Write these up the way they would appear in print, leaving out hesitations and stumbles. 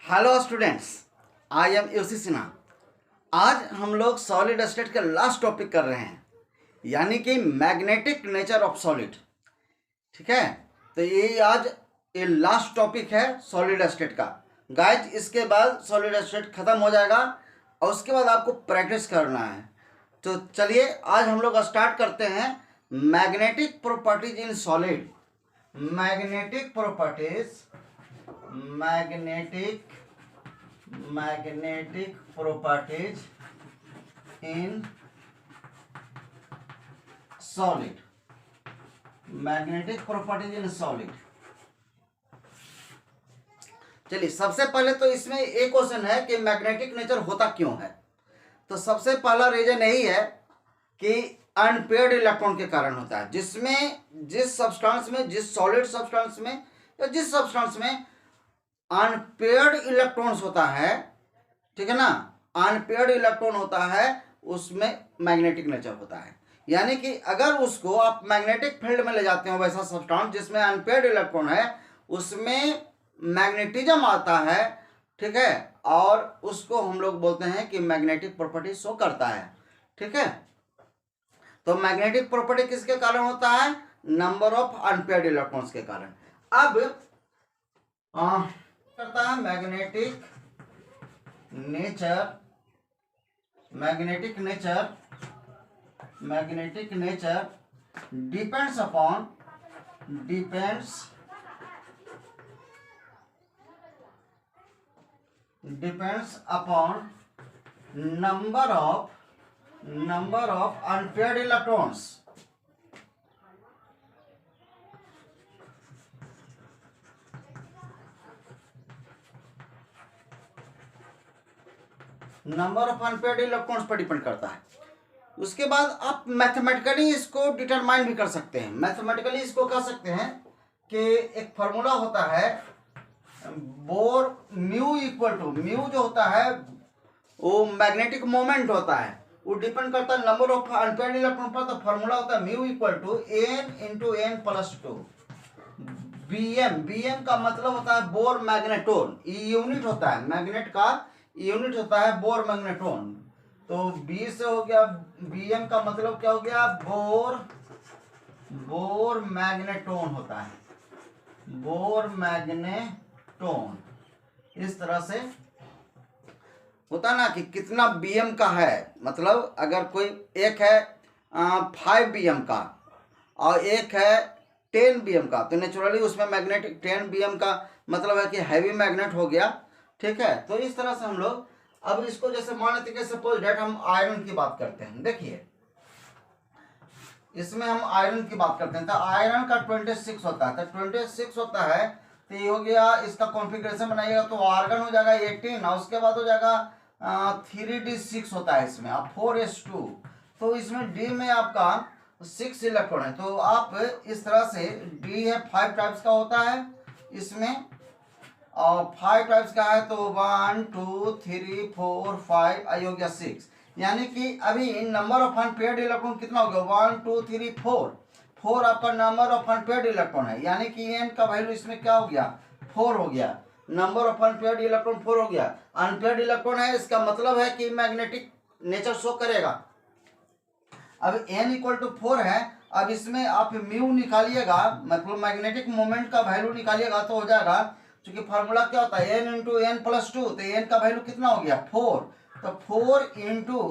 Hello students, I am UC Sinha. आज हम लोग सॉलिड स्टेट के लास्ट टॉपिक कर रहे हैं, यानी कि मैग्नेटिक नेचर ऑफ सॉलिड। ठीक है, तो ये आज ये लास्ट टॉपिक है सॉलिड स्टेट का। गाइज, इसके बाद सॉलिड स्टेट खत्म हो जाएगा और उसके बाद आपको प्रैक्टिस करना है। तो चलिए आज हम लोग स्टार्ट करते हैं magnetic properties in solid. Magnetic properties magnetic properties in solid. Magnetic properties in solid. चलिए, सबसे पहले तो इसमें एक क्वेश्चन है कि मैग्नेटिक नेचर होता क्यों है। तो सबसे पहला रीजन यही है कि अनपेयर्ड इलेक्ट्रॉन के कारण होता है, जिसमें जिस सब्सटेंस में, जिस सॉलिड सब्सटेंस में या जिस सब्सटेंस में अनपेयर्ड इलेक्ट्रॉन्स होता है, ठीक है ना, अनपेयर्ड इलेक्ट्रॉन होता है, उसमें मैग्नेटिक नेचर होता है। यानी कि अगर उसको आप मैग्नेटिक फील्ड में ले जाते हो, वैसा सब्सटेंस जिसमें अनपेयर्ड इलेक्ट्रॉन है, उसमें मैग्नेटिज्म आता है, ठीक है, और उसको हम लोग बोलते हैं कि मैग्नेटिक प्रॉपर्टी शो करता है। ठीक है, तो मैग्नेटिक प्रॉपर्टी किसके कारण होता है? नंबर ऑफ अनपेयर्ड इलेक्ट्रॉन्स के कारण। अब करता है magnetic nature depends upon number of unpaired electrons। Number of unpaired electrons पर डिपेंड करता है। उसके बाद आप मैथमेटिकली इसको डिटरमाइन भी कर सकते हैं। मैथमेटिकली इसको कह सकते हैं कि एक फार्मूला होता है Bohr mu equal to, mu जो होता है वो मैग्नेटिक मोमेंट होता है, वो डिपेंड करता है नंबर ऑफ अनपेयर्ड इलेक्ट्रॉन पर। तो फार्मूला होता है mu equal to n into n plus two BM का मतलब होता है बोर मैग्नेटोन। यूनिट होता है मैग्नेट का, यूनिट होता है बोर मैग्नेटोन। तो बी से हो गया, बीएम का मतलब क्या हो गया? बोर मैग्नेटोन होता है, बोर मैग्नेटोन। इस तरह से होता है ना कि कितना बीएम का है, मतलब अगर कोई एक है 5 बीएम का और एक है 10 बीएम का, तो नेचुरली उसमें मैग्नेटिक 10 बीएम का मतलब है कि हैवी मैग्नेट हो गया। ठीक है, तो इस तरह से हम लोग अब इसको जैसे मान लेते हैं, सपोज डेट हम आयरन की बात करते हैं। देखिए, इसमें हम आयरन की बात करते हैं, तो आयरन का 26 होता है, तो 26 होता है, तो ये हो गया। इसका कॉन्फ़िगरेशन बनाइएगा तो आर्गन हो जाएगा 18 और उसके बाद हो जाएगा 3d6 होता है इसमें, अब 4s2। तो इसमें डी में आपका 6 इलेक्ट्रॉन है। तो आप इस तरह से डी है 5 टाइप्स का होता है इसमें, और 5 टाइप्स का है, तो 1 2 3 4 5 आई हो गया 6। यानी कि अभी नंबर ऑफ अनपेयर्ड इलेक्ट्रॉन कितना हो गया? 1 2 3 4 आपका नंबर ऑफ अनपेयर्ड इलेक्ट्रॉन है। यानी कि एन का वैल्यू इसमें क्या हो गया? 4 हो गया। नंबर ऑफ अनपेयर्ड इलेक्ट्रॉन 4 हो गया। अनपेयर्ड इलेक्ट्रॉन है, इसका मतलब है कि मैग्नेटिक नेचर शो करेगा। अब n इक्वल टू 4 है, अब इसमें आप म्यू निकालिएगा, मतलब मैग्नेटिक मोमेंट का वैल्यू निकालिएगा, तो हो जाएगा, क्योंकि फार्मूला क्या होता है n इंटू एन प्लस 2, तो n का वैल्यू कितना हो गया? 4। तो 4 इंटू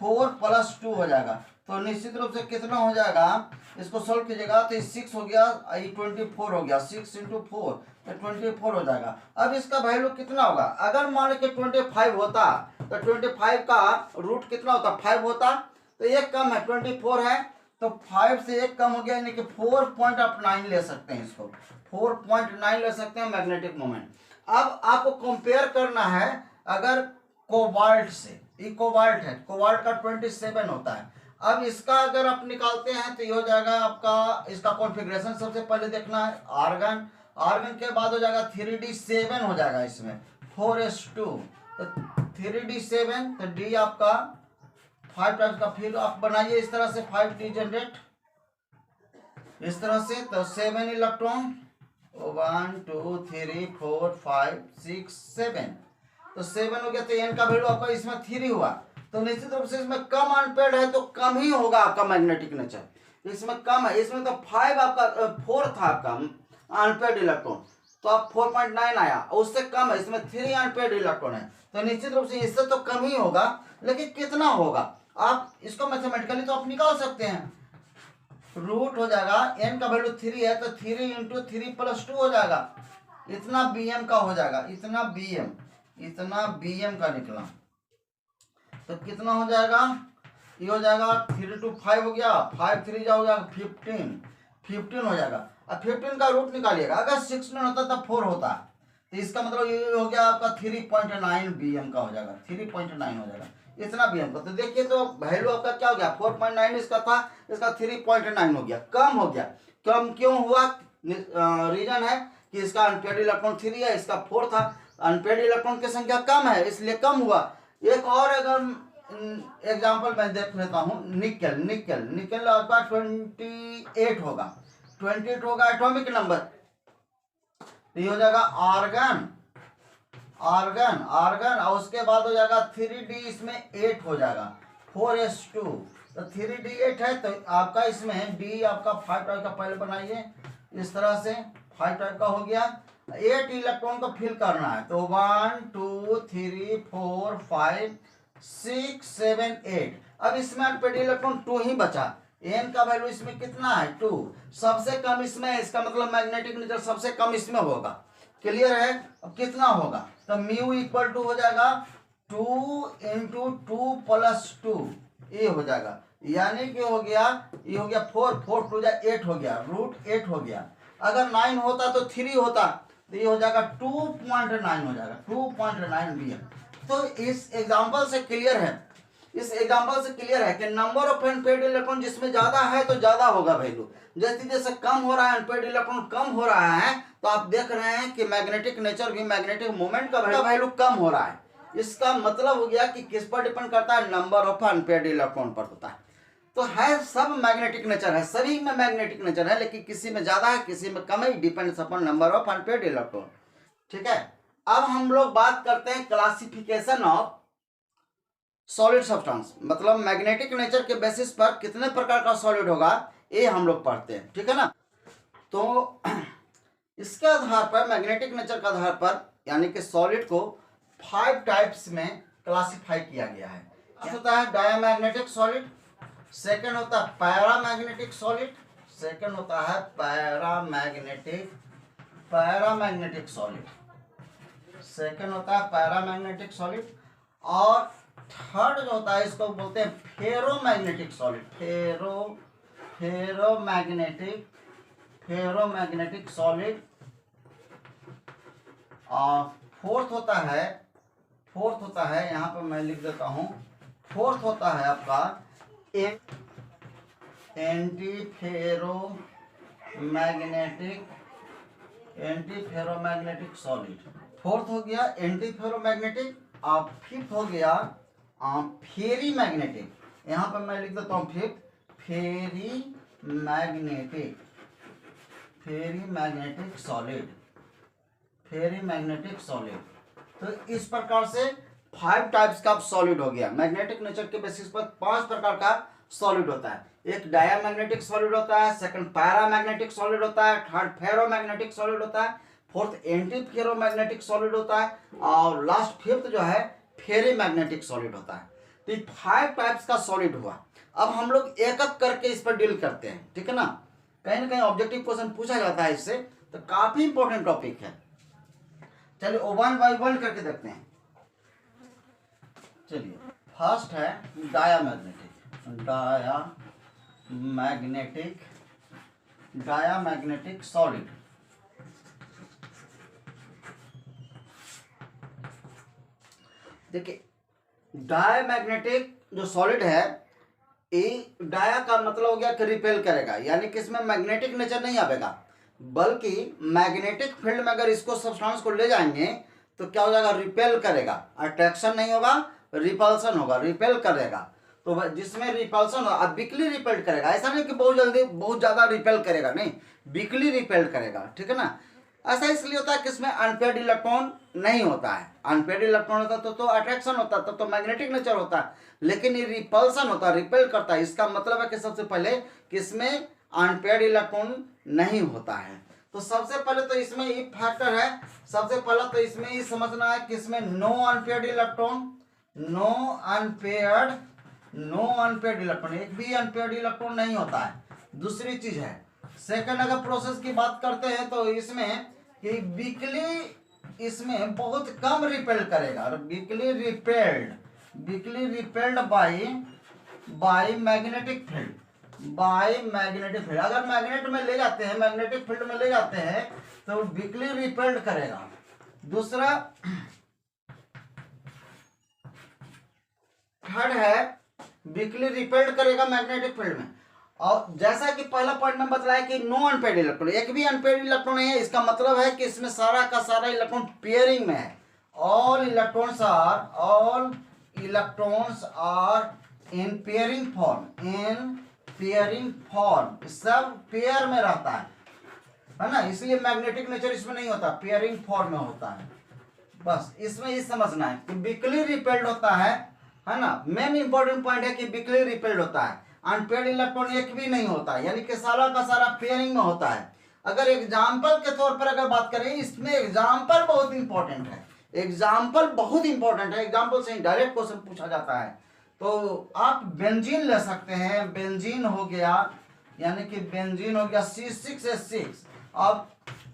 4 प्लस 2 हो जाएगा, तो निश्चित रूप से कितना हो जाएगा? इसको सोल्व कीजिएगा तो 6 हो गया, 24 हो गया। 6 इंटू 4 तो 24 हो जाएगा। अब इसका वैल्यू कितना होगा? अगर मान के 25 होता तो 25 का रूट कितना होता? 5 होता, तो एक कम है, 24 है, तो 5 से एक कम हो गया, यानी कि 4.9 ले सकते हैं इसको, 4.9 ले सकते हैं मैग्नेटिक मोमेंट। अब आपको कंपेयर करना है अगर कोबाल्ट से, ये कोबाल्ट है, कोबाल्ट का 27 होता है। अब इसका अगर आप निकालते हैं तो ये हो जाएगा आपका, इसका कॉन्फ़िगरेशन सबसे पहले देखना है, आर्गन, आर्गन के बाद हो जाएगा 3d7 हो जाएगा इसमें, 4s2, तो 3d7, तो डी आपका 5 टाइम्स का। फिर आप बनाइए इस तरह से 5d जनरेट, इस तरह से, तो 7 इलेक्ट्रॉन 1 2 3 4 5 6 7, तो 7 हो गया। तो n का वैल्यू आपका इसमें 3 हुआ, तो निश्चित रूप से इसमें कम अनपेड है तो कम ही होगा आपका मैग्नेटिक नेचर। इसमें कम है, इसमें तो 5 आपका 4 था आपका अनपेड इलेक्ट्रॉन, तो आप 4.9 आया, उससे कम है, इसमें 3 अनपेड इलेक्ट्रॉन है, तो निश्चित रूप से इससे तो कम ही होगा। लेकिन कितना होगा आप इसको मैथमेटिकली तो आप निकाल सकते हैं। रूट हो जाएगा, n का वैल्यू 3 है तो 3 इंटू 3 प्लस 2 हो जाएगा, इतना bm का हो जाएगा, इतना bm का निकला। तो कितना हो जाएगा, ये हो जाएगा 3 to 5 हो गया, 5 3 जा हो जाएगा 15 हो जाएगा। अब 15 का रूट निकालिएगा, अगर 16 होता तब 4 होता, तो इसका मतलब ये हो गया आपका 3.9 bm का हो जाएगा, 3.9 हो जाएगा इतना bm का। तो देखिए तो वैल्यू आपका क्या हो गया, 4.9 इसका था, इसका 3.9 हो गया, कम हो गया। कम क्यों हुआ, रीजन है कि इसका अनपेड इलेक्ट्रॉन 3 है, इसका 4 था, अनपेड इलेक्ट्रॉन की संख्या कम है इसलिए कम हुआ। एक और अगर एग्जांपल मैं देख लेता हूँ, निकल आपका 28 होगा, 28 होगा एटॉमिक नंबर, तो ये हो जाएगा आर्गन और उसके बाद हो जाएगा 3d, इसमें 8 हो जाएगा 4s2, तो 3d 8 है, तो आपका इसमें d आपका 5 टाइप का पहले बनाइए, इस तरह से 5 टाइप का हो गया। 8 इलेक्ट्रॉन को फिल करना है, तो 1 2 3 4 5 6 7 8। अब इसमें अनपेड इलेक्ट्रॉन 2 ही बचा, n का वैल्यू इसमें कितना है 2, सबसे कम इसमें, इसका मतलब मैग्नेटिक नेचर सबसे कम इसमें होगा। क्लियर है, अब कितना होगा, तो म्यू इक्वल टू हो जाएगा 2 इंटू 2 प्लस 2, ये हो जाएगा, यानी कि हो गया, ये हो गया 4 4 2 जा 8 हो गया, रूट 8 हो गया। अगर 9 होता तो 3 होता, तो ये हो जाएगा 2.9 हो जाएगा, 2.9 bm। तो इस एग्जांपल से क्लियर है, कि नंबर ऑफ अनपेड इलेक्ट्रॉन जिसमें ज्यादा है तो ज्यादा होगा वैल्यू, जैसे जैसे कम हो रहा है अनपेड इलेक्ट्रॉन कम हो रहा है, तो आप देख रहे हैं कि मैग्नेटिक नेचर भी, मैग्नेटिक मोमेंट का वैल्यू कम हो रहा है। इसका मतलब हो गया कि किस पर डिपेंड करता है, नंबर ऑफ अनपेड इलेक्ट्रॉन पर होता है। तो है सब मैग्नेटिक नेचर है, सभी में मैग्नेटिक नेचर है, लेकिन किसी में ज्यादा है किसी में कम है, depends upon number of unpaired electron. ठीक है, अब हम लोग बात करते हैं क्लासिफिकेशन ऑफ सॉलिड सब्सटेंस, मतलब मैग्नेटिक नेचर के बेसिस पर कितने प्रकार का सॉलिड होगा ये हम लोग पढ़ते हैं। ठीक है ना, तो इसके आधार पर, मैग्नेटिक नेचर के आधार पर, यानी कि सॉलिड को 5 टाइप्स में क्लासिफाई किया गया है। एक होता है डायमैग्नेटिक सॉलिड, सेकंड होता है पैरामैग्नेटिक सॉलिड, सेकंड होता है पैरामैग्नेटिक सॉलिड, सेकंड होता है पैरामैग्नेटिक सॉलिड, और थर्ड जो होता है इसको बोलते हैं फेरोमैग्नेटिक सॉलिड, फेरोमैग्नेटिक सॉलिड। और फोर्थ होता है यहाँ पर मैं लिख देता हूँ, फोर्थ होता है आपका एंटीफेरोमैग्नेटिक सॉलिड, फोर्थ हो गया एंटीफेरोमैग्नेटिक। और फिफ्थ हो गया फेरी मैग्नेटिक, यहाँ पर मैं लिख देता हूँ फिफ्थ फेरी मैग्नेटिक सॉलिड। तो इस प्रकार से 5 टाइप्स का सॉलिड हो गया। मैग्नेटिक नेचर के बेसिस पर 5 प्रकार का सॉलिड होता है। एक डायमैग्नेटिक सॉलिड होता है, सेकंड पैरामैग्नेटिक सॉलिड होता है, थर्ड फेरोमैग्नेटिक सॉलिड होता है, फोर्थ एंटी फेरोमैग्नेटिक सॉलिड होता है, और लास्ट फिफ्थ जो है फेरी मैग्नेटिक सॉलिड होता है। तो 5 टाइप्स का सॉलिड हुआ। अब हम लोग एक एक करके इस पर डील करते हैं। ठीक है ना, कहीं ना कहीं ऑब्जेक्टिव क्वेश्चन पूछा जाता है इससे, तो काफी इंपॉर्टेंट टॉपिक है। चलिए 1 बाय 1 करके देखते हैं। चलिए फर्स्ट है डायामैग्नेटिक सॉलिड। देखिए डायमैग्नेटिक जो सॉलिड है, ये डाया का मतलब हो गया कि रिपेल करेगा, यानी कि इसमें मैग्नेटिक नेचर नहीं आएगा, बल्कि मैग्नेटिक फील्ड में अगर इसको सब्सटेंस को ले जाएंगे तो क्या हो जाएगा, रिपेल करेगा। अट्रैक्शन नहीं होगा, रिपल्सन होगा, रिपेल करेगा। तो जिसमें रिपल्सन होगा, वीकली रिपेल करेगा, ऐसा नहीं कि बहुत जल्दी बहुत ज्यादा रिपेल करेगा, नहीं, वीकली रिपेल करेगा। ठीक है ना, ऐसा इसलिए होता है कि इसमें अनपेयर्ड इलेक्ट्रॉन नहीं होता है। अनपेयर्ड इलेक्ट्रॉन होता तो अट्रैक्शन होता, तो मैग्नेटिक नेचर होता है, लेकिन ये रिपल्सन होता है, रिपेल करता है। इसका मतलब है कि सबसे पहले कि इसमें अनपेयर्ड इलेक्ट्रॉन नहीं होता है। तो सबसे पहले तो इसमें ये फैक्टर है, सबसे पहले तो इसमें ये समझना है कि इसमें no unpaired electron, no unpaired electron, एक भी अनपेयर्ड इलेक्ट्रॉन नहीं होता है। दूसरी चीज है, सेकंड अगर प्रोसेस की बात करते हैं तो इसमें कि वीकली इसमें बहुत कम रिपेल करेगा, और weekly repelled by magnetic field, अगर मैग्नेट में ले जाते हैं, मैग्नेटिक फील्ड में ले जाते हैं तो वीकली रिपेल्ड करेगा। दूसरा थर्ड है वीकली रिपेल्ड करेगा मैग्नेटिक फील्ड में। और जैसा कि पहला पॉइंट में बताया कि नो अनपेयर्ड इलेक्ट्रॉन, एक भी अनपेयर्ड इलेक्ट्रॉन नहीं है, इसका मतलब है कि इसमें सारा का सारा इलेक्ट्रॉन पेयरिंग में है। All electrons are in pairing form, सब पेयर में रहता है ना, इसलिए मैग्नेटिक नेचर इसमें नहीं होता, पेयरिंग फॉर्म में होता है। बस इसमें ये समझना है कि वीकली रिपेल्ड होता है ना। मेन इंपॉर्टेंट पॉइंट है कि वीकली रिपेल्ड होता है, अनपेयर्ड इलेक्ट्रॉन एक भी नहीं होता है, यानी कि सारा का सारा पेयरिंग में होता है। अगर एग्जाम्पल के तौर पर अगर बात करें, इसमें एग्जाम्पल बहुत इंपॉर्टेंट है, एग्जाम्पल से डायरेक्ट क्वेश्चन पूछा जाता है। तो आप बेंजीन ले सकते हैं, बेंजीन हो गया, यानी कि बेंजीन हो गया C6H6। अब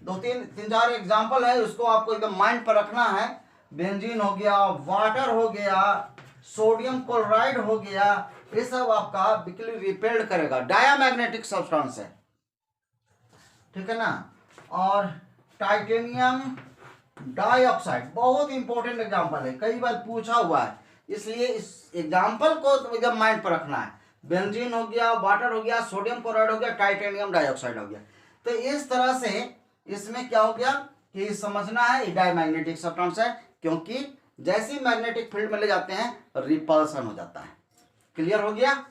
तीन चार एग्जाम्पल है, उसको आपको एकदम माइंड पर रखना है। बेंजीन हो गया, वाटर हो गया, सोडियम क्लोराइड हो गया, ये सब आपका वीकली रिपेल्ड करेगा, डायामैग्नेटिक सब्सटेंस है, ठीक है ना। और टाइटेनियम डाइऑक्साइड बहुत इंपॉर्टेंट एग्जांपल है, कई बार पूछा हुआ है, इसलिए इस एग्जांपल को एकदम माइंड पर रखना है। बेंजीन हो गया, वाटर हो गया, सोडियम क्लोराइड हो गया, टाइटेनियम डाइऑक्साइड हो गया। तो इस तरह से इसमें क्या हो गया कि समझना है डायमैग्नेटिक सब्सटेंस है, क्योंकि जैसे ही मैग्नेटिक फील्ड में ले जाते हैं रिपल्सन हो जाता है। क्लियर हो गया।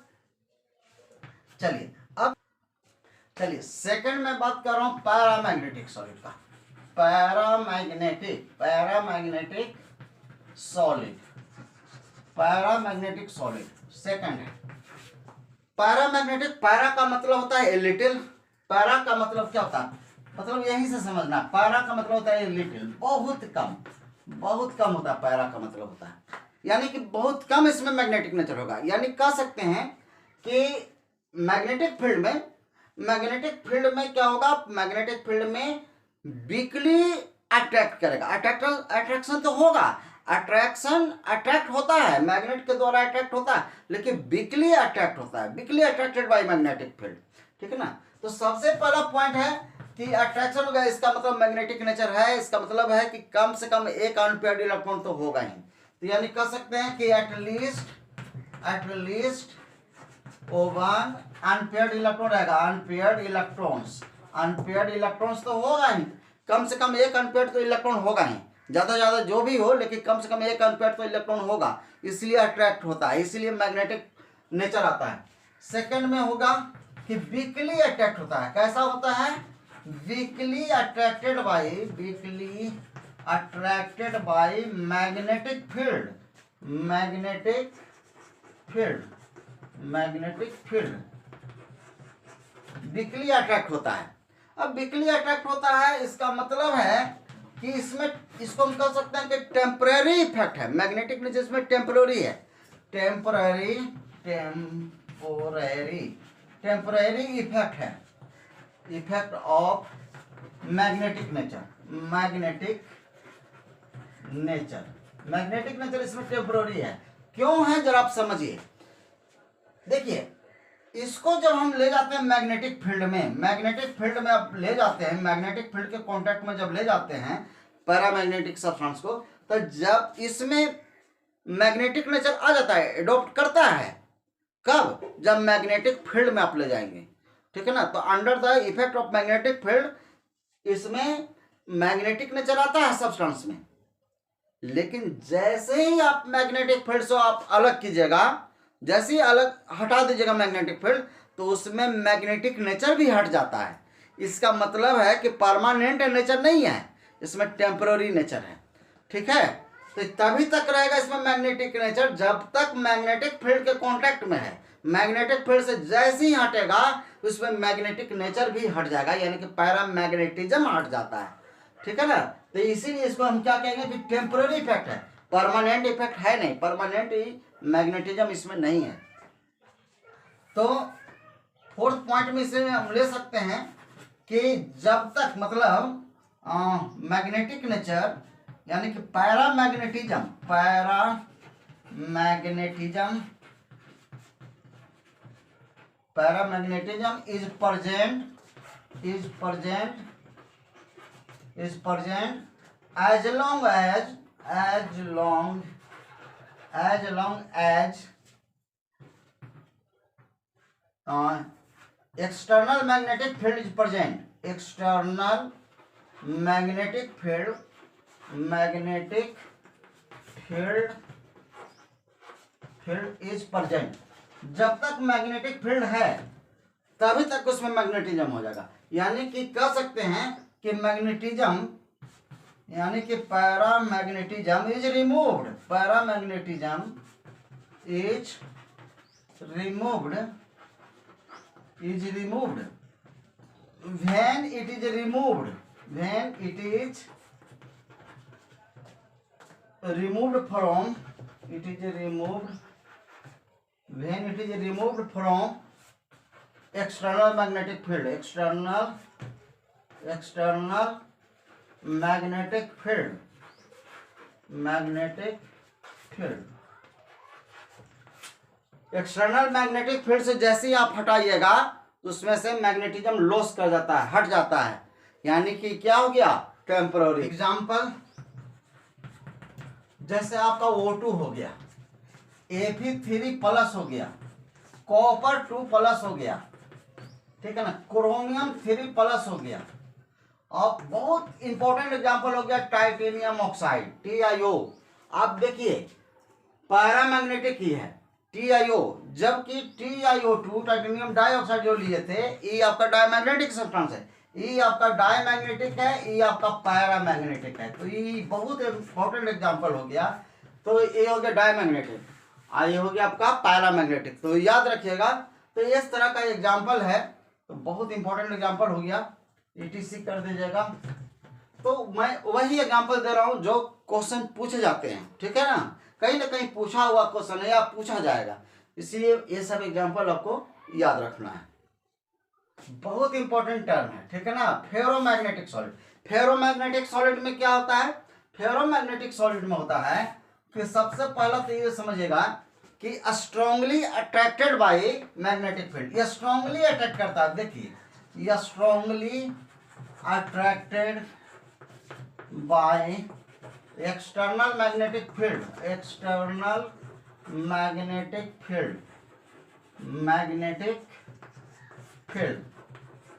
चलिए सेकंड में बात कर रहा हूं पैरामैग्नेटिक सॉलिड का। पैरामैग्नेटिक सॉलिड सेकंड है। पैरामैग्नेटिक, पैरा का मतलब होता है लिटिल, पैरा का मतलब क्या होता है, मतलब यहीं से समझना, पैरा का मतलब होता है लिटिल, बहुत कम होता है, पैरा का मतलब होता है यानी कि बहुत कम इसमें मैग्नेटिक नेचर होगा। यानी कह सकते हैं कि मैग्नेटिक फील्ड में क्या होगा, मैग्नेटिक फील्ड में वीकली अट्रैक्ट करेगा, अट्रैक्शन तो होगा, अट्रैक्ट होता है, मैग्नेट के द्वारा अट्रैक्ट होता है, लेकिन वीकली अट्रैक्ट होता है, weekly attracted by magnetic field, ठीक है ना। तो सबसे पहला पॉइंट है कि अट्रैक्शन होगा, इसका मतलब मैग्नेटिक नेचर है, इसका मतलब है कि कम से कम एक अनपेयर्ड इलेक्ट्रॉन तो होगा ही। तो यानी कह सकते हैं कि एटलीस्ट वन अनपेयर्ड इलेक्ट्रॉन रहेगा, अनपेयर्ड इलेक्ट्रॉन्स तो होगा ही, कम से कम एक अनपेयर्ड तो इलेक्ट्रॉन होगा ही, ज्यादा जो भी हो, लेकिन कम से कम एक अनपेयर्ड तो इलेक्ट्रॉन होगा, इसलिए अट्रैक्ट होता है, इसलिए मैग्नेटिक नेचर आता है। सेकंड में होगा कि वीकली अट्रैक्ट होता है, कैसा होता है, weekly attracted by magnetic field weekly attract होता है। अब वीकली अट्रैक्ट होता है, इसका मतलब है कि इसमें, इसको हम कह सकते हैं कि टेम्परेरी इफेक्ट है, मैग्नेटिक नेचर इसमें टेम्परेरी है, टेम्परेरी इफेक्ट है, इफेक्ट ऑफ मैग्नेटिक नेचर इसमें टेम्परेरी है। क्यों है जरा आप समझिए। देखिए, इसको जब हम ले जाते हैं मैग्नेटिक फील्ड में आप ले जाते हैं, मैग्नेटिक फील्ड के कांटेक्ट में जब ले जाते हैं पैरामैग्नेटिक सब्सटेंस को, तो जब इसमें मैग्नेटिक नेचर आ जाता है, एडॉप्ट करता है, कब, जब मैग्नेटिक फील्ड में आप ले जाएंगे, ठीक है ना। तो under the effect of magnetic field इसमें मैग्नेटिक नेचर आता है सब्सटेंस में, लेकिन जैसे ही आप मैग्नेटिक फील्ड से आप अलग कीजिएगा, जैसे ही अलग हटा दीजिएगा मैग्नेटिक फील्ड, तो उसमें मैग्नेटिक नेचर भी हट जाता है। इसका मतलब है कि परमानेंट नेचर नहीं है, इसमें टेम्पररी नेचर है। ठीक है, तो तभी तक रहेगा इसमें मैग्नेटिक नेचर जब तक मैग्नेटिक फील्ड के कांटेक्ट में है। मैग्नेटिक फील्ड से जैसे ही हटेगा उसमें मैग्नेटिक नेचर भी हट जाएगा, यानी कि पैरामैग्नेटिज्म हट जाता है। ठीक है ना, तो इसीलिए इसको हम क्या कहेंगे कि टेम्पररी इफेक्ट है, परमानेंट इफेक्ट है नहीं, परमानेंट मैग्नेटिज्म इसमें नहीं है। तो फोर्थ पॉइंट में इसे हम ले सकते हैं कि जब तक मतलब मैग्नेटिक नेचर यानी कि paramagnetism is present as long as external magnetic field is present. External magnetic field is present. जब तक मैग्नेटिक फील्ड है तभी तक उसमें मैग्नेटिज्म हो जाएगा। यानी कि कह सकते हैं कि मैग्नेटिज्म यानी कि paramagnetism is removed, when it is removed from external magnetic field, external magnetic field external magnetic field से जैसे ही आप हटाइएगा तो उसमें से मैग्नेटिज्म लॉस कर जाता है, हट जाता है, यानी कि क्या हो गया, टेम्पररी। एग्जांपल जैसे आपका O2 हो गया, Fe3+ हो गया, कॉपर 2+ हो गया, ठीक है ना, क्रोमियम 3+ हो गया। अब बहुत इंपॉर्टेंट एग्जांपल हो गया टाइटेनियम ऑक्साइड TiO। आप देखिए पैरामैग्नेटिक ही है TiO, जबकि TiO2 टाइटेनियम डाइऑक्साइड जो लिए थे ये आपका डायमैग्नेटिक सब्सटेंस है, ये आपका डायमैग्नेटिक है, ये आपका पैरामैग्नेटिक है। तो ये बहुत इंपॉर्टेंट एग्जांपल हो गया। तो ये हो गया डायमैग्नेटिक, ये हो गया आपका पैरामैग्नेटिक, तो याद रखिएगा। तो इस तरह का एग्जांपल है, तो बहुत इंपॉर्टेंट एग्जांपल हो गया, ETC कर दीजिएगा। तो मैं वही एग्जांपल दे रहा हूं जो क्वेश्चन पूछे जाते हैं, ठीक है ना, कहीं ना कहीं पूछा हुआ क्वेश्चन है या पूछा जाएगा, इसलिए ये सब एग्जांपल आपको याद रखना है। बहुत इंपॉर्टेंट टर्म है, ठीक है ना। फेरोमैग्नेटिक सॉलिड, फेरोमैग्नेटिक सॉलिड में क्या होता है, फेरोमैग्नेटिक सॉलिड में होता है कि सबसे पहला तो ये समझिएगा कि strongly attracted by magnetic field, ये स्ट्रांगली अट्रैक्ट करता है। देखिए ये strongly attracted by external magnetic field,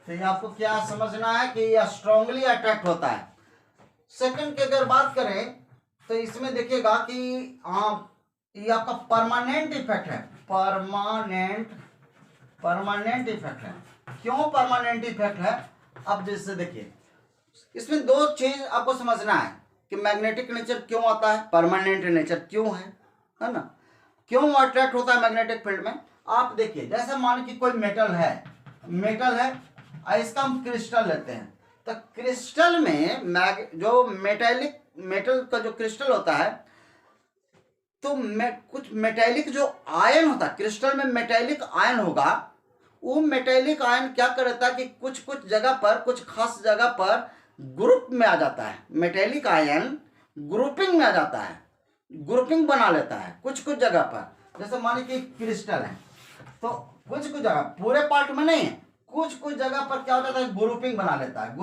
तो ये आपको क्या समझना है कि ये स्ट्रांगली अट्रैक्ट होता है। सेकंड की अगर बात करें तो इसमें देखिएगा कि ये आपका परमानेंट इफेक्ट है, परमानेंट इफेक्ट है। क्यों परमानेंट इफेक्ट है, अब जैसे देखिए इसमें दो चीज आपको समझना है कि मैग्नेटिक नेचर क्यों आता है, परमानेंट नेचर क्यों है ना, क्यों अट्रैक्ट होता है मैग्नेटिक फील्ड में। आप देखिए जैसे मान कि कोई मेटल है इसका हम क्रिस्टल लेते हैं, तो क्रिस्टल में जो मेटल का जो क्रिस्टल होता है, तो कुछ मेटेलिक जो आयन होता है क्रिस्टल में, मेटेलिक आयन होगा, वो मेटेलिक आयन क्या करता है कि कुछ कुछ जगह पर, कुछ खास जगह पर ग्रुप में आ जाता है, मेटेलिक आयन ग्रुपिंग में आ जाता है, ग्रुपिंग बना लेता है कुछ कुछ जगह पर। जैसे मान लीजिए क्रिस्टल है तो कुछ कुछ जगह, पूरे पार्ट में नहीं, कुछ कुछ जगह पर क्या हो जाता है, ग्रुपिंग बना लेता है,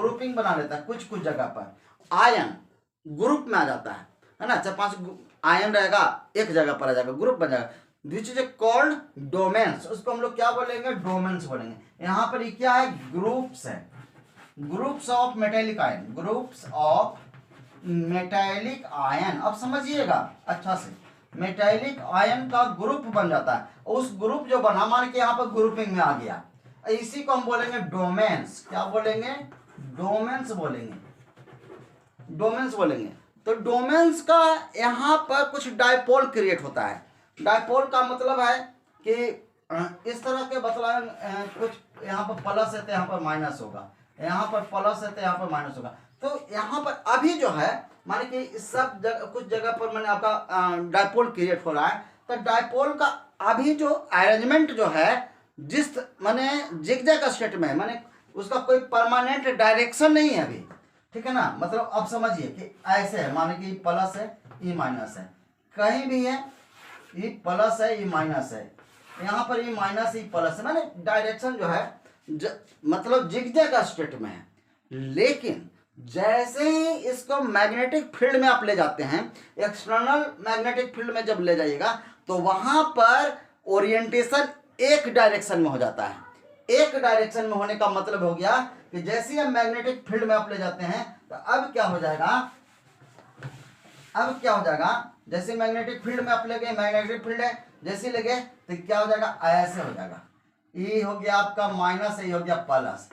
कुछ कुछ जगह पर आयन ग्रुप में आ जाता है ना। 4-5 आयन रहेगा एक जगह पर आ जाएगा, ग्रुप बन जाएगा, विच इज कॉल्ड डोमेन्स, उसको हम लोग क्या बोलेंगे, डोमेन्स बोलेंगे। यहाँ पर ये क्या है, ग्रुप्स है, ग्रुप्स ऑफ मेटेलिक आयन, अब समझिएगा अच्छा से, मेटेलिक आयन का ग्रुप बन जाता है। उस ग्रुप जो बना, मान के यहाँ पर ग्रुपिंग में आ गया, इसी को हम बोलेंगे डोमेन्स। क्या बोलेंगे? डोमेन्स बोलेंगे, डोमेन्स बोलेंगे। तो डोमेन्स का यहाँ पर कुछ डायपोल क्रिएट होता है। डायपोल का मतलब है कि इस तरह के बतला कुछ यहाँ पर प्लस है तो यहाँ पर माइनस होगा, यहाँ पर प्लस है तो यहाँ पर माइनस होगा। तो यहाँ पर अभी जो है माने कि सब जगह कुछ जगह पर मैंने आपका डायपोल क्रिएट हो रहा है। तो डायपोल का अभी जो अरेंजमेंट जो है जिस माने जिगजैग स्टेट में है, माने उसका कोई परमानेंट डायरेक्शन नहीं है अभी, ठीक है ना। मतलब अब समझिए कि ऐसे है, माने कि प्लस है ई माइनस है, कहीं भी है ई प्लस है ई माइनस है, यहाँ पर ई माइनस ई प्लस है, माने डायरेक्शन जो है मतलब जिगजैग स्टेट में है। लेकिन जैसे ही इसको मैग्नेटिक फील्ड में आप ले जाते हैं, एक्सटर्नल मैग्नेटिक फील्ड में जब ले जाइएगा तो वहां पर ओरिएंटेशन एक डायरेक्शन में हो जाता है। एक डायरेक्शन में होने का मतलब हो गया कि जैसे ही हम मैग्नेटिक फील्ड में आप ले जाते हैं तो अब क्या हो जाएगा, अब क्या हो जाएगा, जैसे मैग्नेटिक फील्ड में आप ले गए, मैग्नेटिक फील्ड है जैसे ले गए तो क्या हो जाएगा, ऐसे हो जाएगा। ई हो गया आपका माइनस, ई हो गया प्लस,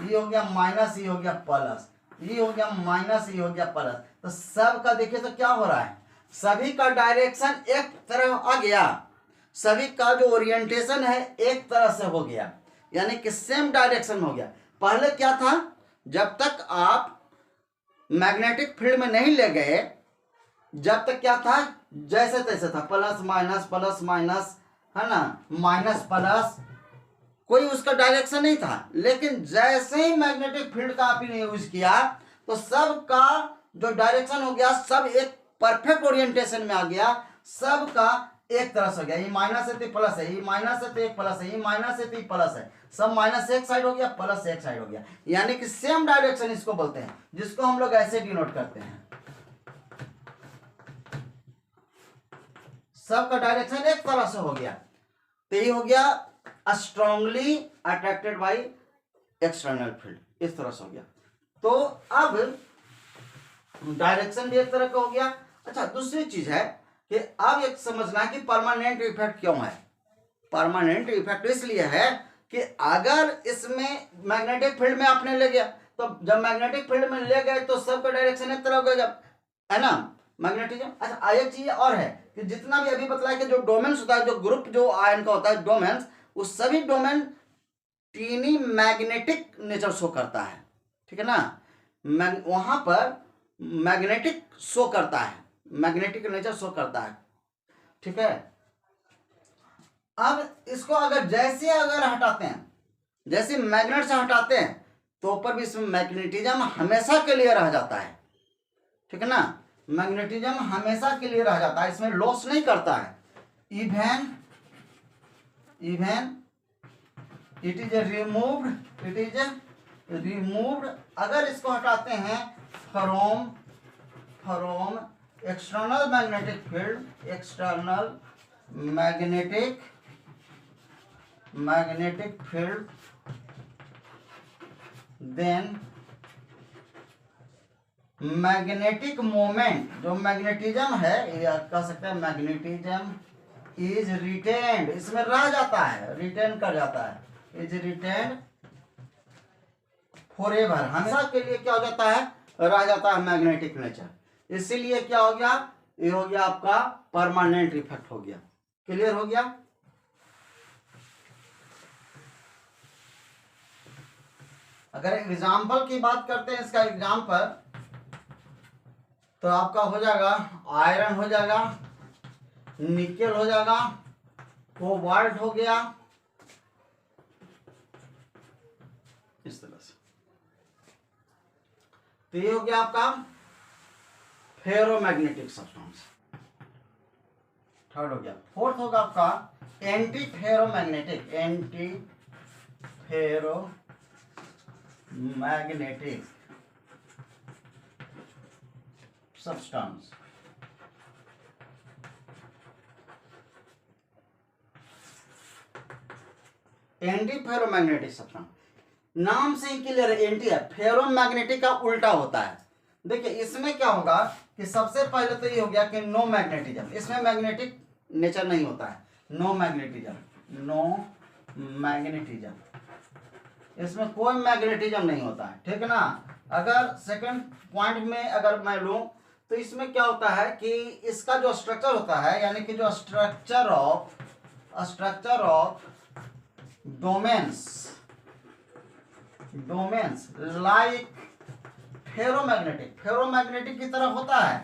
ई हो गया माइनस, ई हो गया प्लस, ई हो गया माइनस, ई हो गया प्लस। तो सब का देखिए तो क्या हो रहा है, सभी का डायरेक्शन एक तरफ आ गया, सभी का जो ओरिएंटेशन है एक तरह से हो गया, यानी कि सेम डायरेक्शन में हो गया। पहले क्या था, जब तक आप मैग्नेटिक फील्ड में नहीं ले गए, जब तक क्या था जैसे तैसे था, प्लस माइनस है ना, माइनस प्लस, कोई उसका डायरेक्शन नहीं था। लेकिन जैसे ही मैग्नेटिक फील्ड का आपने यूज किया तो सब का जो डायरेक्शन हो गया सब एक परफेक्ट ओरिएंटेशन में आ गया, सब का एक तरह से हो गया। ये माइनस है तो प्लस है, ये माइनस है तो एक प्लस है, ये माइनस है तो प्लस है, सब माइनस एक साइड हो गया, प्लस एक साइड हो गया, यानी कि सेम डायरेक्शन इसको बोलते हैं, जिसको हम लोग ऐसे डिनोट करते हैं, सबका डायरेक्शन एक तरह से हो गया। तो ये हो गया strongly attracted by external field, इस तरह से हो गया। तो अब डायरेक्शन भी एक तरह का हो गया। अच्छा, दूसरी चीज है कि अब एक समझना है कि परमानेंट इफेक्ट क्यों है। परमानेंट इफेक्ट इसलिए है कि अगर इसमें मैग्नेटिक फील्ड में आपने ले गया, तो जब मैग्नेटिक फील्ड में ले गए तो सबका डायरेक्शन एक तरह हो गया, है ना, मैग्नेटिज्म। अच्छा, एक चीज और है कि जितना भी अभी बतलाया कि जो डोमेन्स होता है, जो ग्रुप जो आयन का होता है डोमेन्स, उस सभी domain tiny magnetic nature show करता है, ठीक है ना, वहां पर मैग्नेटिक शो करता है, मैग्नेटिक नेचर शो करता है, ठीक है। अब इसको अगर जैसे अगर हटाते हैं, जैसे मैग्नेट से हटाते हैं तो ऊपर भी इसमें मैग्नेटिज्म हमेशा के लिए रह जाता है, ठीक है ना, मैग्नेटिज्म हमेशा के लिए रह जाता है, इसमें लॉस नहीं करता है। इवन इट इज रिमूव्ड, अगर इसको हटाते हैं from external magnetic field, external magnetic field, then magnetic moment, जो मैग्नेटिज्म है ये कह सकते हैं मैग्नेटिज्म इज रिटेन्ड, इसमें रह जाता है, रिटेन कर जाता है, इज रिटेन्ड फॉरएवर, हमेशा के लिए क्या हो जाता है, रह जाता है मैग्नेटिक नेचर। इसीलिए क्या हो गया, ये हो गया आपका परमानेंट इफेक्ट हो गया। क्लियर हो गया। अगर एग्जाम्पल की बात करते हैं, इसका एग्जाम्पल तो आपका हो जाएगा आयरन हो जाएगा, निकेल हो जाएगा, कोबाल्ट हो गया, इस तरह से। तो ये हो गया आपका फेरोमैग्नेटिक सब्सटेंस, थर्ड हो गया। फोर्थ होगा आपका anti ferromagnetic substance. Anti ferromagnetic substance नाम से ही क्लियर है, एंटी है, फेरोमैग्नेटिक का उल्टा होता है। देखिए इसमें क्या होगा कि सबसे पहले तो ये हो गया कि नो मैग्नेटिज्म, इसमें मैग्नेटिक नेचर नहीं होता है, नो मैग्नेटिज्म, इसमें कोई मैग्नेटिज्म नहीं होता है, ठीक है ना। अगर सेकंड पॉइंट में अगर मैं लूं तो इसमें क्या होता है कि इसका जो स्ट्रक्चर होता है, यानी कि जो structure of domains like ferromagnetic की तरह होता है,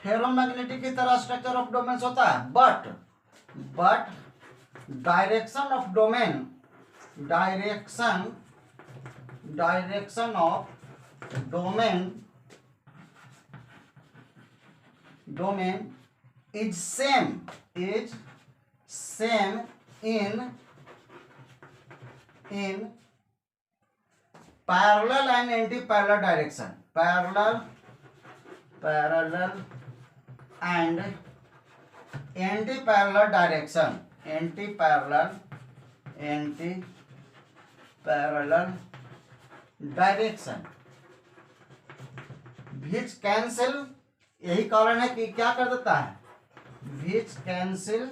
फेरोमैग्नेटिक की तरह स्ट्रक्चर ऑफ डोमेन्स होता है, but direction of domain is same in parallel and anti-parallel direction, parallel and anti-parallel direction, anti-parallel direction which cancel, यही कारण है कि क्या कर देता है, which cancel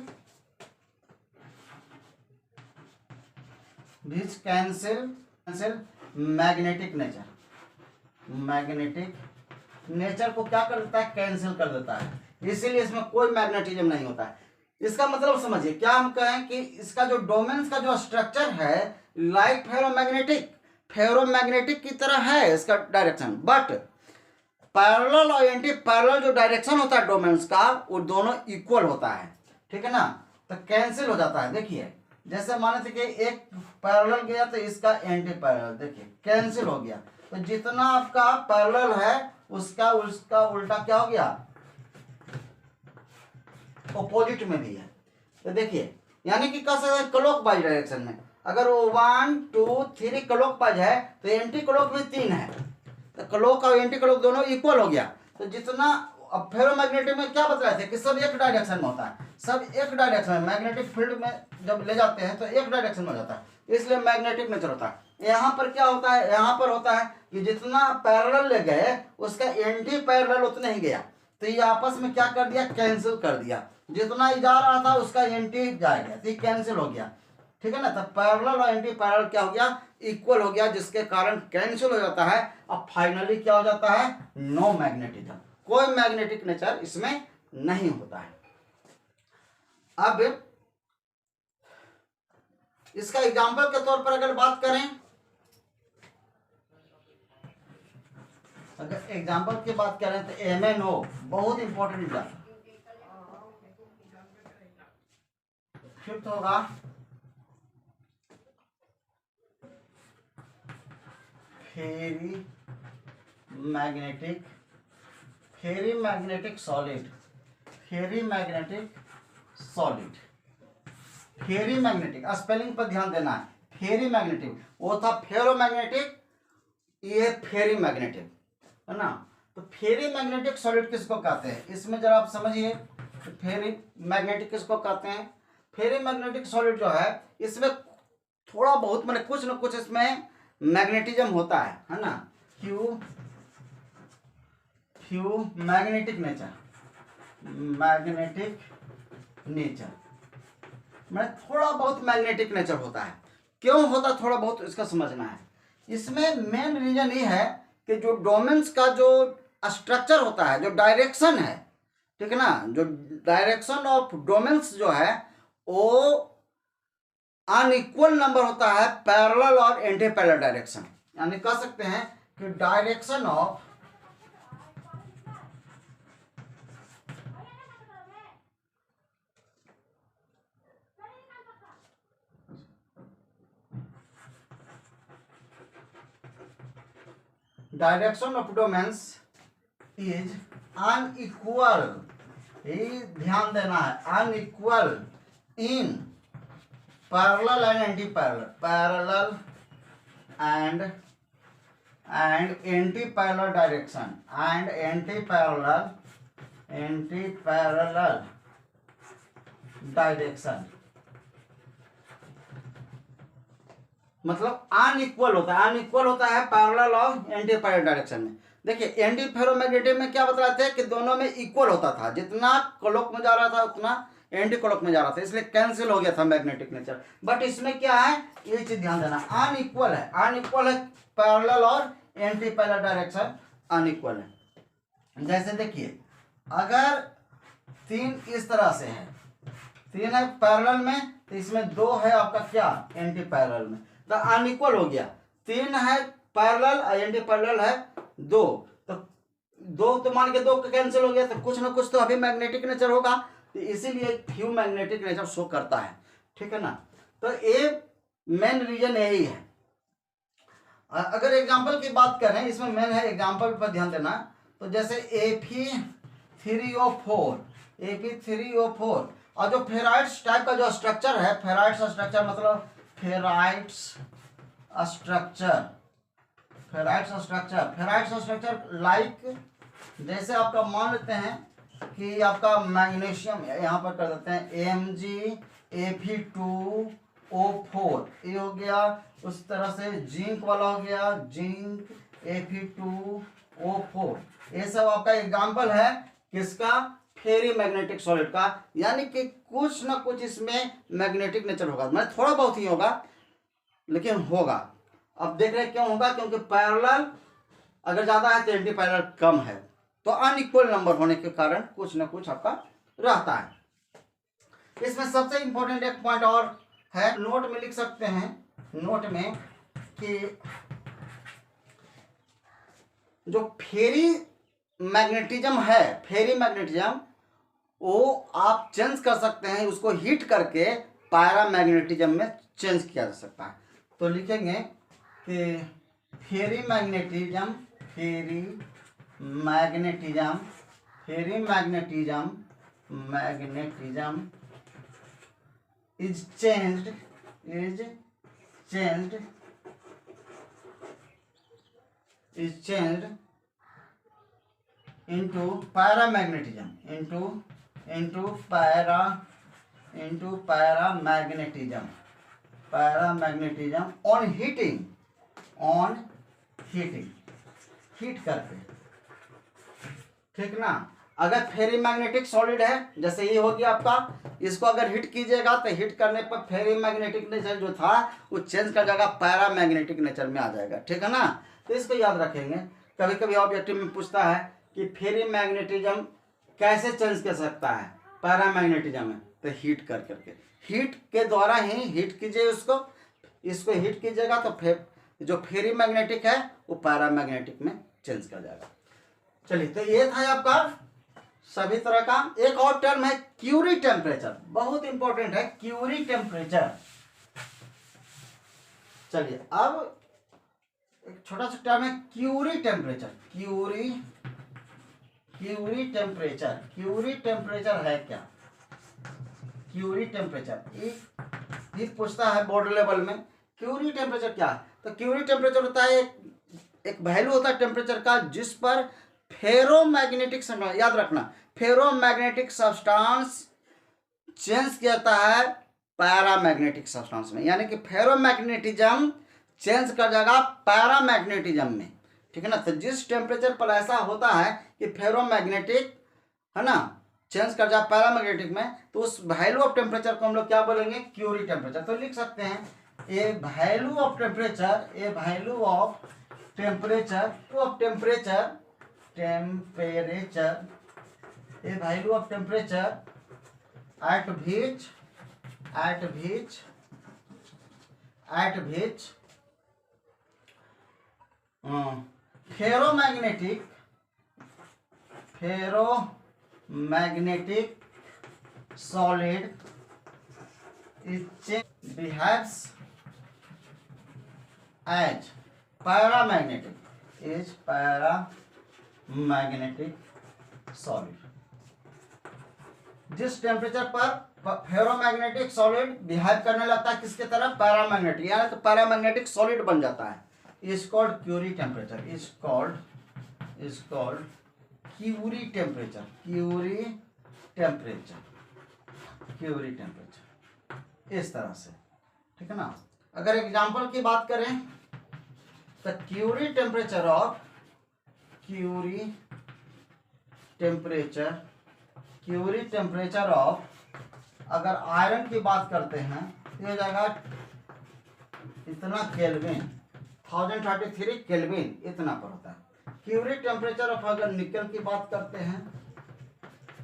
मैग्नेटिक नेचर को क्या कर देता है, कैंसिल कर देता है, इसीलिए इसमें कोई मैग्नेटिज्म नहीं होता है। इसका मतलब समझिए, क्या हम कहें कि इसका जो डोमेन्स का जो स्ट्रक्चर है लाइक फेरोमैग्नेटिक की तरह है इसका डायरेक्शन, बट पैरेलल और एंटी पैरेलल जो डायरेक्शन होता है डोमेन्स का वो दोनों इक्वल होता है, ठीक है ना। तो कैंसिल हो जाता है, देखिए जैसे माने थे कि एक पैरेलल गया तो इसका एंटी पैरेलल, देखिए कैंसिल हो गया, तो जितना आपका पैरेलल है उसका उल्टा क्या हो गया, ऑपोजिट में भी है। तो देखिए यानी कि कह सकते हैं क्लॉकवाइज डायरेक्शन में, अगर वो 1 2 3 क्लॉकवाइज है तो एंटी क्लॉक में 3 है, तो क्लॉक और एंटी क्लॉक दोनों इक्वल हो गया। तो जितना अब फेरोमैग्नेटिक में क्या बतलाए थे कि सब एक डायरेक्शन में होता है, सब एक डायरेक्शन में, मैग्नेटिक फील्ड में जब ले जाते हैं तो एक डायरेक्शन में हो जाता है, इसलिए मैग्नेटिक नेचर होता है। यहाँ पर क्या होता है, यहाँ पर होता है कि जितना पैरेलल ले गए उसका एंटी पैरेलल उतना ही गया, तो ये आपस में क्या कर दिया, कैंसिल कर दिया, जितना ही जा रहा था उसका एंटी जाएगा, तो कैंसिल हो गया, ठीक है ना। तो पैरेलल और एंटी पैरेलल क्या हो गया, इक्वल हो गया, जिसके कारण कैंसिल हो जाता है। अब फाइनली क्या हो जाता है, नो मैग्नेटिज्म, कोई मैग्नेटिक नेचर इसमें नहीं होता है। अब इसका एग्जांपल के तौर पर अगर बात करें, अगर एग्जांपल की बात करें तो MNO बहुत इंपॉर्टेंट एग्जाम्पल, फिफ्थ होगा फेरी मैग्नेटिक सॉलिड, स्पेलिंग पर ध्यान देना है। फेरी मैग्नेटिक वो था फेरोमैग्नेटिक, ये फेरी मैग्नेटिक है ना। तो फेरी मैग्नेटिक सॉलिड किसको कहते हैं, इसमें जरा आप समझिए, तो फेरी मैग्नेटिक किसको कहते हैं। फेरी मैग्नेटिक सॉलिड जो है इसमें थोड़ा बहुत मैंने कुछ न कुछ इसमें मैग्नेटिज्म होता है ना। ह्यू मैग्नेटिक नेचर में थोड़ा बहुत मैग्नेटिक नेचर होता है। क्यों होता थोड़ा बहुत, इसका समझना है। इसमें मेन रीजन ये है कि जो डोमेन्स का जो स्ट्रक्चर होता है, जो डायरेक्शन है, ठीक है ना, जो डायरेक्शन ऑफ डोमेन्स जो है वो अनइक्वल नंबर होता है पैरेलल और एंटी पैरेलल डायरेक्शन, यानी कह सकते हैं कि direction of domains is unequal, ये ध्यान देना है, unequal in parallel and anti parallel and anti-parallel direction and anti-parallel direction, मतलब अनइक्वल होता है पैरेलल और एंटी पैरेलल डायरेक्शन में। देखिए एंटी फेरोमैग्नेटिक में क्या बतलाते हैं कि दोनों में इक्वल होता था, जितना क्लॉक में जा रहा था उतना एंटी क्लॉक में जा रहा था, इसलिए कैंसिल हो गया था मैग्नेटिक नेचर। बट इसमें क्या है, ये चीज ध्यान देना, अनइक्वल है, अनइक्वल है, पैरेलल और एंटी पैरेलल डायरेक्शन अनइक्वल है। जैसे देखिए, अगर 3 इस तरह से है, 3 है पैरेलल में, तो इसमें 2 है आपका क्या, एंटी पैरेलल में, तो अनइक्वल हो गया। 3 है पैरेलल और एंटी पैरेलल है 2, तो 2 तो मान के 2 कैंसिल हो गया, तो कुछ ना कुछ तो अभी मैग्नेटिक नेचर होगा, तो इसीलिए फ्यू मैग्नेटिक नेचर शो करता है, ठीक है ना। तो ये मेन रीजन यही है। अगर एग्जांपल की बात करें, इसमें मेन है, एग्जांपल पर ध्यान देना, तो जैसे Fe3O4, Fe3O4, और जो फेराइड्स टाइप का जो स्ट्रक्चर है, फेराइड्स स्ट्रक्चर मतलब फेराइड्स स्ट्रक्चर, फेराइड्स स्ट्रक्चर, फेराइड्स स्ट्रक्चर लाइक, जैसे आपका मान लेते हैं कि आपका मैग्नीशियम यहाँ पर कर देते हैं Mg Fe2O4, ये हो गया। उस तरह से जिंक वाला हो गया, जिंक Fe2O4, ये सब आपका एग्जाम्पल है किसका, फेरी मैग्नेटिक सॉलिड का, यानी कि कुछ ना कुछ इसमें मैग्नेटिक नेचर होगा, मतलब थोड़ा बहुत ही होगा लेकिन होगा। अब देख रहे क्यों होगा, क्योंकि पैरेलल अगर ज्यादा है तो एंटी पैरेलल कम है, तो अनइक्वल नंबर होने के कारण कुछ ना कुछ आपका रहता है। इसमें सबसे इंपॉर्टेंट एक पॉइंट और है, नोट में लिख सकते हैं, नोट में, कि जो फेरी मैग्नेटिज्म है, फेरी मैग्नेटिज्म, वो आप चेंज कर सकते हैं, उसको हीट करके पैरा मैग्नेटिज्म में चेंज किया जा सकता है। तो लिखेंगे कि ferrimagnetism, ferrimagnetism, ferrimagnetism, magnetism is changed into paramagnetism, into paramagnetism on heating, heat करके, ठीक ना। अगर फेरी मैग्नेटिक सॉलिड है, जैसे ये हो गया आपका, इसको अगर हीट कीजिएगा तो हीट करने पर फेरी मैग्नेटिक नेचर जो था वो चेंज कर जाएगा, पैरा मैग्नेटिक नेचर में आ जाएगा, ठीक है ना। तो इसको याद रखेंगे। कभी कभी ऑब्जेक्टिव में पूछता है कि फेरी मैग्नेटिज्म कैसे चेंज कर सकता है पैरा मैग्नेटिज्म में, तो हीट कर करके, हीट के द्वारा ही हीट कीजिए उसको, इसको हीट कीजिएगा तो जो फेरी मैग्नेटिक है वो पैरा मैग्नेटिक में चेंज कर जाएगा। चलिए, तो ये था आपका सभी तरह का। एक और टर्म है क्यूरी टेम्परेचर, बहुत इंपॉर्टेंट है क्यूरी टेम्परेचर। चलिए, अब एक छोटा सा टर्म है Curie temperature, Curie temperature, Curie temperature है क्या, क्यूरी टेम्परेचर ये पूछता है बोर्ड लेवल में, क्यूरी टेम्परेचर क्या है। तो क्यूरी टेम्परेचर होता है एक वैल्यू होता है टेम्परेचर का जिस पर फेरोमैग्नेटिक सब्सटेंस, याद रखना, फेरोमैग्नेटिक सब्सटेंस चेंज किया जाता है पैरामैग्नेटिक सब्सटेंस में, यानी कि फेरोमैग्नेटिज्म चेंज कर जाएगा पैरामैग्नेटिज्म में, ठीक है ना। तो जिस टेम्परेचर पर ऐसा होता है कि फेरोमैग्नेटिक है ना चेंज कर जाए पैरामैग्नेटिक में, तो उस वैल्यू ऑफ टेम्परेचर को हम लोग क्या बोलेंगे, क्यूरी टेम्परेचर। तो लिख सकते हैं a value of temperature, a value of temperature, a value of temperature at which ferromagnetic solid behaves as paramagnetic, solid. जिस टेम्परेचर पर फेरोमैग्नेटिक सॉलिड बिहेव करने लगता है किसके तरफ, पैरामैग्नेटिक, यानी तो पैरामैग्नेटिक सॉलिड बन जाता है, is called Curie temperature, is called Curie temperature, इस तरह से, ठीक है ना। अगर एग्जांपल की बात करें तो क्यूरी टेम्परेचर ऑफ अगर आयरन की बात करते हैं तो ये जाएगा इतना केल्विन, 1033 केल्विन इतना पर होता है। क्यूरी टेम्परेचर ऑफ अगर निकल की बात करते हैं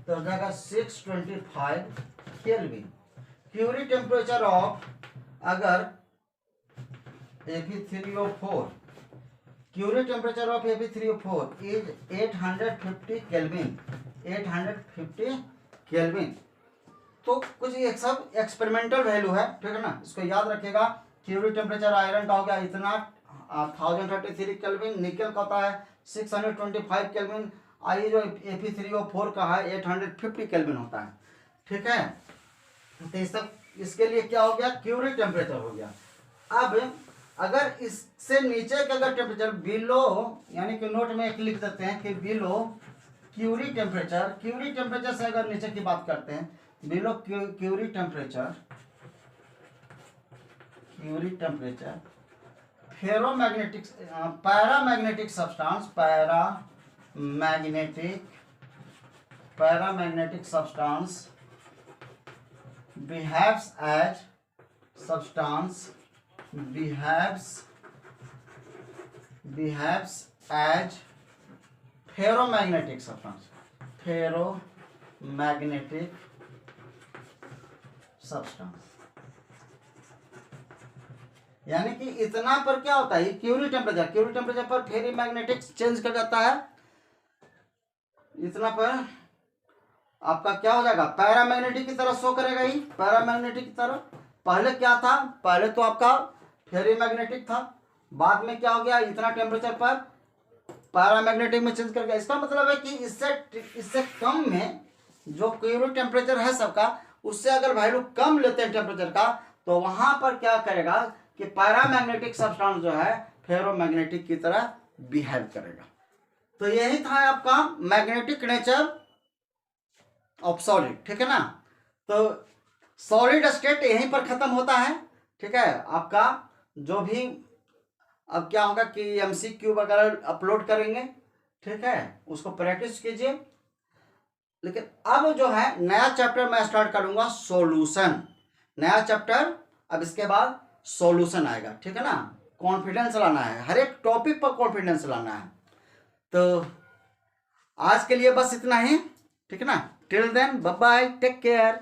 तो हो जाएगा 625 केल्विन। क्यूरी टेम्परेचर ऑफ अगर Fe3O4, Curie temperature of Fe3O4 is 850 kelvin, 850 kelvin. तो कुछ ये सब एक्सपेरिमेंटल वैल्यू है, ठीक है ना, इसको याद रखिएगा। क्यूरी टेम्परेचर आयरन का हो गया इतना 1033 केल्विन, निकल का होता है 625 केल्विन, आई जो Fe3O4 का है 850 केल्विन होता है, ठीक है। तो इस सब इसके लिए क्या हो गया, क्यूरी टेम्परेचर हो गया। अब अगर इससे नीचे का अगर टेम्परेचर बिलो, यानी कि नोट में एक लिख देते हैं कि below Curie temperature, Curie temperature से अगर नीचे की बात करते हैं, below Curie temperature, Curie temperature ferromagnetic paramagnetic substance, paramagnetic substance behaves as substance behaves as ferromagnetic substance, ferromagnetic substance। यानी कि इतना पर क्या होता है, क्यूरी टेम्परेचर पर फेरोमैग्नेटिक चेंज कर जाता है, इतना पर आपका क्या हो जाएगा, पैरामैग्नेटिक की तरह शो करेगा ही, पैरामैग्नेटिक की तरह। पहले क्या था, पहले तो आपका फेरोमैग्नेटिक था, बाद में क्या हो गया, इतना टेम्परेचर पर पैरामैग्नेटिक में चेंज कर गया। इसका मतलब है कि इससे कम में जो क्यूरी टेम्परेचर है सबका, उससे अगर वैल्यू कम लेते हैं टेम्परेचर का, तो वहां पर क्या करेगा कि पैरामैग्नेटिक सब्सटेंस जो है फेरोमैग्नेटिक की तरह बिहेव करेगा। तो यही था आपका मैग्नेटिक नेचर ऑफ सॉलिड, ठीक है ना। तो सॉलिड स्टेट यहीं पर खत्म होता है, ठीक है। आपका जो भी अब क्या होगा कि MCQ वगैरह अपलोड करेंगे, ठीक है, उसको प्रैक्टिस कीजिए। लेकिन अब जो है नया चैप्टर मैं स्टार्ट करूंगा सॉल्यूशन, नया चैप्टर, अब इसके बाद सॉल्यूशन आएगा, ठीक है ना। कॉन्फिडेंस लाना है, हर एक टॉपिक पर कॉन्फिडेंस लाना है। तो आज के लिए बस इतना ही, ठीक है ना। Till then bye bye, take care.